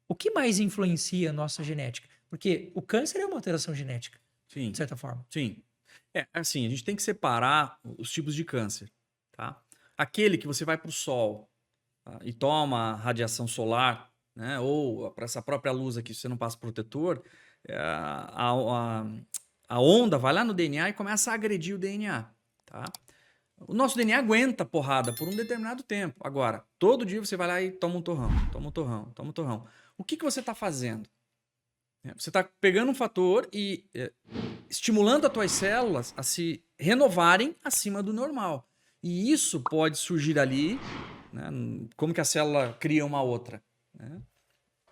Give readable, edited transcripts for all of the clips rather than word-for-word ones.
O que mais influencia a nossa genética? Porque o câncer é uma alteração genética, Sim, de certa forma. sim. É, assim, a gente tem que separar os tipos de câncer, tá? Aquele que você vai para o sol, tá? E toma radiação solar, né? Ou para essa própria luz aqui, se você não passa protetor, a onda vai lá no DNA e começa a agredir o DNA, tá? O nosso DNA aguenta porrada por um determinado tempo. Agora, todo dia você vai lá e toma um torrão, toma um torrão, toma um torrão. O que você está fazendo? Você está pegando um fator e estimulando as tuas células a se renovarem acima do normal. E isso pode surgir ali, né? Como que a célula cria uma outra? Né?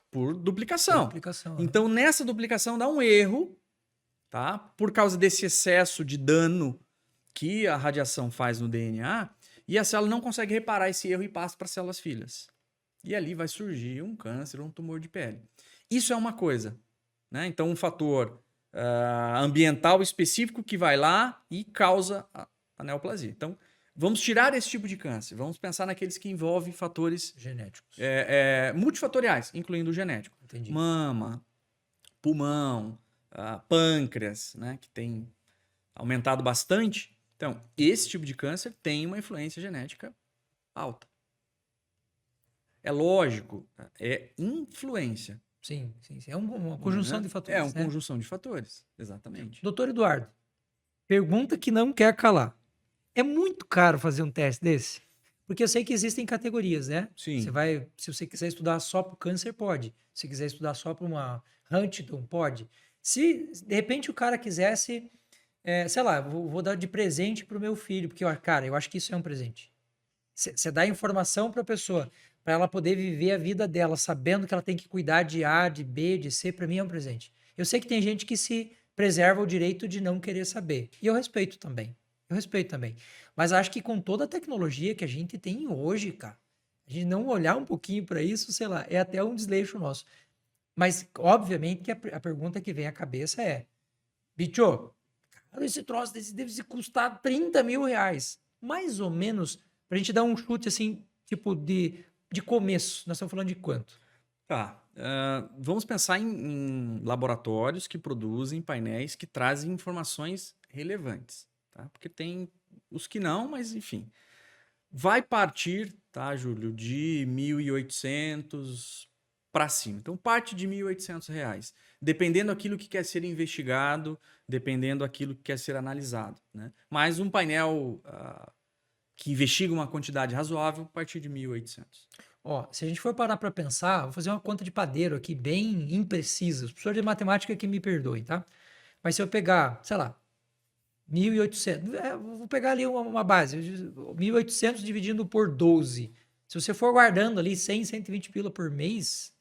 Por Por duplicação. duplicação. Então, nessa duplicação dá um erro, tá? Por causa desse excesso de dano que a radiação faz no DNA, e a célula não consegue reparar esse erro e passa para as células filhas. E ali vai surgir um câncer ou um tumor de pele. Isso é uma coisa. Né? Então, um fator ambiental específico que vai lá e causa a neoplasia. Então, vamos tirar esse tipo de câncer. Vamos pensar naqueles que envolvem fatores Genéticos. multifatoriais, incluindo o genético. Entendi. Mama, pulmão, pâncreas, né? Que tem aumentado bastante. Então, esse tipo de câncer tem uma influência genética alta. É lógico, é influência. Sim, sim, sim. É uma conjunção de É fatores, uma né? conjunção de fatores, exatamente. Doutor Eduardo, pergunta que não quer calar. É muito caro fazer um teste desse? Porque eu sei que existem categorias, né? Você Sim. vai, se você quiser estudar só para o câncer, pode. Se quiser estudar só para uma Huntington, pode. Se de repente o cara quisesse, sei lá, vou dar de presente para o meu filho, porque, ó, cara, eu acho que isso é um presente. Você dá informação para a pessoa, para ela poder viver a vida dela, sabendo que ela tem que cuidar de A, de B, de C, para mim é um presente. Eu sei que tem gente que se preserva o direito de não querer saber. E eu respeito também. Eu respeito também. Mas acho que com toda a tecnologia que a gente tem hoje, cara, a gente não olhar um pouquinho para isso, sei lá, é até um desleixo nosso. Mas, obviamente, que a pergunta que vem à cabeça é: bicho, cara, esse troço desse deve se custar 30 mil reais. Mais ou menos, pra gente dar um chute assim, tipo de começo. Nós estamos falando de quanto? Tá. Vamos pensar em laboratórios que produzem painéis que trazem informações relevantes. Tá? Porque tem os que não, mas enfim. Vai partir, tá, Júlio, de 1.800 para cima. Então, parte de R$ 1.800. Dependendo daquilo que quer ser investigado, dependendo daquilo que quer ser analisado. Né? Mas um painel que investiga uma quantidade razoável, a partir de 1.800. Ó, se a gente for parar para pensar, vou fazer uma conta de padeiro aqui bem imprecisa. Os professores de matemática que me perdoem, tá? Mas se eu pegar, sei lá, 1.800, vou pegar ali uma base, 1.800 dividindo por 12. Se você for guardando ali 100, 120 pila por mês,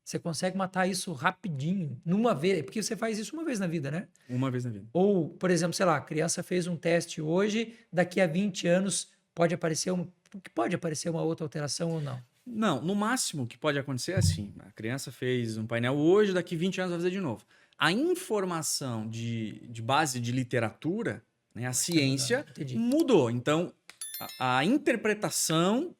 você consegue matar isso rapidinho, numa vez, porque você faz isso uma vez na vida, né? Uma vez na vida. Ou, por exemplo, sei lá, a criança fez um teste hoje, daqui a 20 anos pode aparecer uma outra alteração ou não. Não, no máximo que pode acontecer é assim: a criança fez um painel hoje, daqui 20 anos vai fazer de novo. A informação de base de literatura, né, a Pode ter mudado. ciência, Entendi. mudou. Então, a interpretação,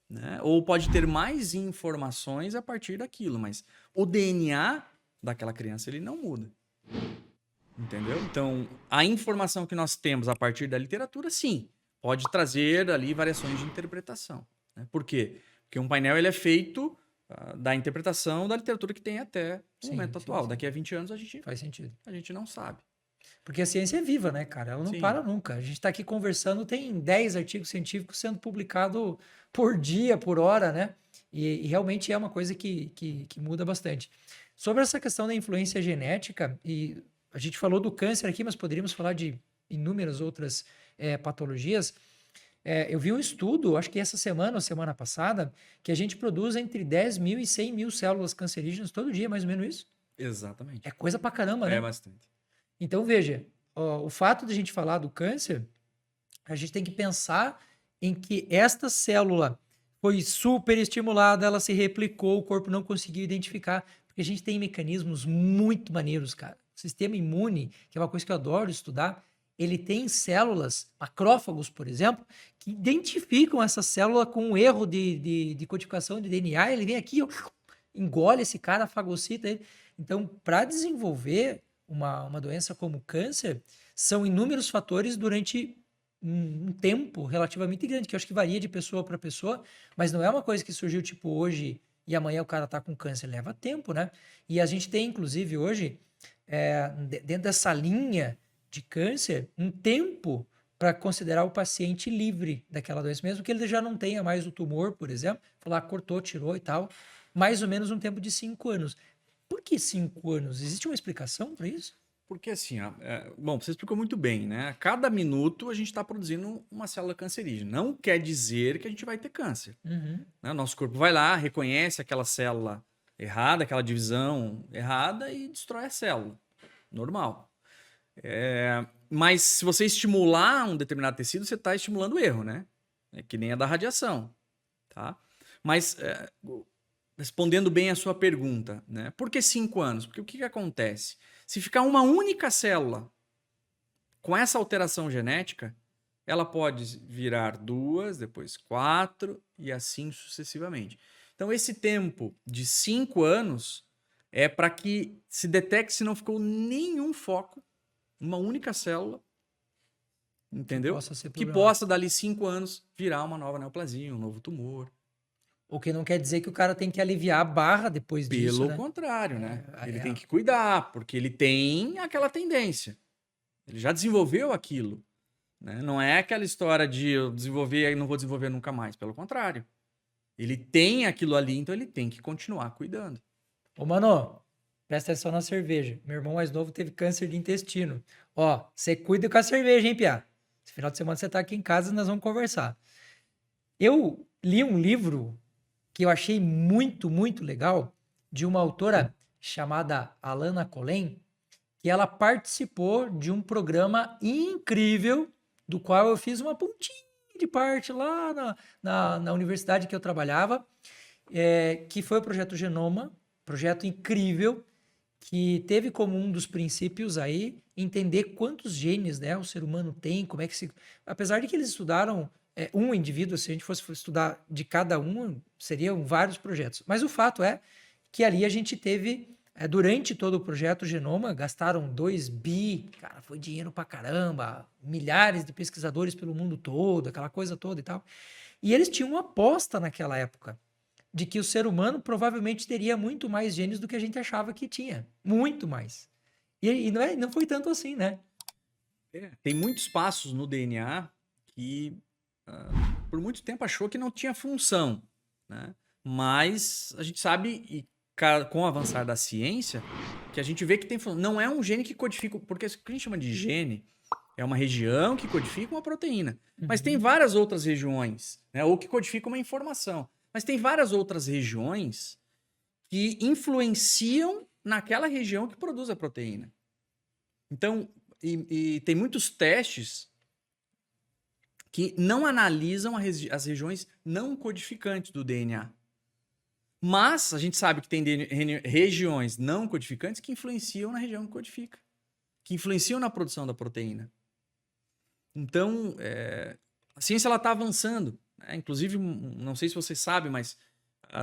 né, ou pode ter mais informações a partir daquilo, mas o DNA daquela criança ele não muda. Entendeu? Então, a informação que nós temos a partir da literatura, sim, pode trazer ali variações de interpretação. Né? Por quê? Porque um painel ele é feito da interpretação da literatura que tem até o Sim, momento sim, atual. sim. Daqui a 20 anos Faz sentido. a gente não sabe. Porque a ciência é viva, né, cara? Ela não Sim, para nunca. A gente está aqui conversando, tem 10 artigos científicos sendo publicados por dia, por hora, né? E realmente é uma coisa que muda bastante. Sobre essa questão da influência genética, e a gente falou do câncer aqui, mas poderíamos falar de inúmeras outras patologias. Eu vi um estudo, acho que essa semana ou semana passada, que a gente produz entre 10 mil e 100 mil células cancerígenas todo dia, mais ou menos isso. É exatamente. coisa pra caramba, É né? bastante. Então, veja, ó, o fato de a gente falar do câncer, a gente tem que pensar em que esta célula foi super estimulada, ela se replicou, o corpo não conseguiu identificar, porque a gente tem mecanismos muito maneiros, cara. O sistema imune, que é uma coisa que eu adoro estudar, ele tem células, macrófagos, por exemplo, que identificam essa célula com um erro de codificação de DNA, ele vem aqui, ó, engole esse cara, fagocita ele. Então, para desenvolver uma doença como câncer, são inúmeros fatores durante um tempo relativamente grande, que eu acho que varia de pessoa para pessoa, mas não é uma coisa que surgiu tipo hoje e amanhã o cara tá com câncer, leva tempo, né? E a gente tem, inclusive, hoje, dentro dessa linha de câncer, um tempo para considerar o paciente livre daquela doença, mesmo que ele já não tenha mais o tumor, por exemplo, falar, cortou, tirou e tal, mais ou menos um tempo de 5 anos. Por que 5 anos? Existe uma explicação para isso? Porque assim, ó, bom, você explicou muito bem, né? A cada minuto a gente está produzindo uma célula cancerígena. Não quer dizer que a gente vai ter câncer. Uhum. Né? Nosso corpo vai lá, reconhece aquela célula errada, aquela divisão errada e destrói a célula. Normal. Mas se você estimular um determinado tecido, você está estimulando o erro, né? É que nem a da radiação, tá? Mas respondendo bem a sua pergunta, né? Por que 5 anos? Porque o que acontece? Se ficar uma única célula com essa alteração genética, ela pode virar 2, depois 4 e assim sucessivamente. Então, esse tempo de 5 anos é para que se detecte se não ficou nenhum foco, uma única célula, entendeu? Que possa, dali 5 anos, virar uma nova neoplasia, um novo tumor. O que não quer dizer que o cara tem que aliviar a barra depois disso, Pelo né? contrário, né? Ele tem que cuidar, porque ele tem aquela tendência. Ele já desenvolveu aquilo. Né? Não é aquela história de eu desenvolver e não vou desenvolver nunca mais. Pelo contrário. Ele tem aquilo ali, então ele tem que continuar cuidando. Ô, mano, presta atenção na cerveja. Meu irmão mais novo teve câncer de intestino. Ó, você cuida com a cerveja, hein, Piá? Esse final de semana você tá aqui em casa e nós vamos conversar. Eu li um livro que eu achei muito, muito legal, de uma autora chamada Alana Colen, que ela participou de um programa incrível, do qual eu fiz uma pontinha de parte lá na universidade que eu trabalhava, que foi o Projeto Genoma, projeto incrível, que teve como um dos princípios aí entender quantos genes, né, o ser humano tem, como é que se... Apesar de que eles estudaram um indivíduo, se a gente fosse estudar de cada um, seriam vários projetos. Mas o fato é que ali a gente teve, durante todo o projeto Genoma, gastaram 2 bi, cara, foi dinheiro pra caramba, milhares de pesquisadores pelo mundo todo, aquela coisa toda e tal. E eles tinham uma aposta naquela época de que o ser humano provavelmente teria muito mais genes do que a gente achava que tinha. Muito mais. E não foi tanto assim, né? Tem muitos passos no DNA que por muito tempo achou que não tinha função, né? Mas a gente sabe, e com o avançar da ciência, que a gente vê que tem função. Não é um gene que codifica, porque o que a gente chama de gene é uma região que codifica uma proteína. Mas tem várias outras regiões, né? Ou que codificam uma informação. Mas tem várias outras regiões que influenciam naquela região que produz a proteína. Então, e tem muitos testes que não analisam as regiões não codificantes do DNA. Mas a gente sabe que tem regiões não codificantes que influenciam na região que codifica, que influenciam na produção da proteína. Então, a ciência está avançando. Né? Inclusive, não sei se vocês sabem, mas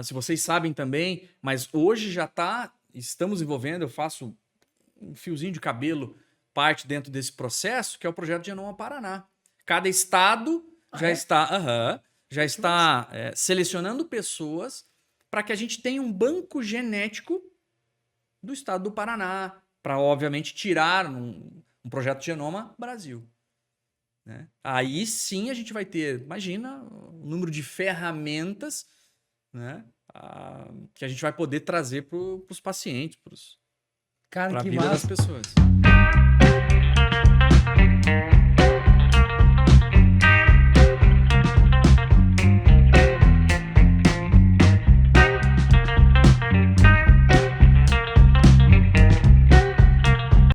se vocês sabem também, mas hoje já estamos envolvendo, eu faço um fiozinho de cabelo, parte dentro desse processo, que é o projeto Genoma Paraná. Cada estado já está selecionando pessoas para que a gente tenha um banco genético do estado do Paraná, para, obviamente, tirar um projeto Genoma Brasil. Né? Aí sim a gente vai ter, imagina, o número de ferramentas, né, que a gente vai poder trazer para os pacientes, para a vida das pessoas.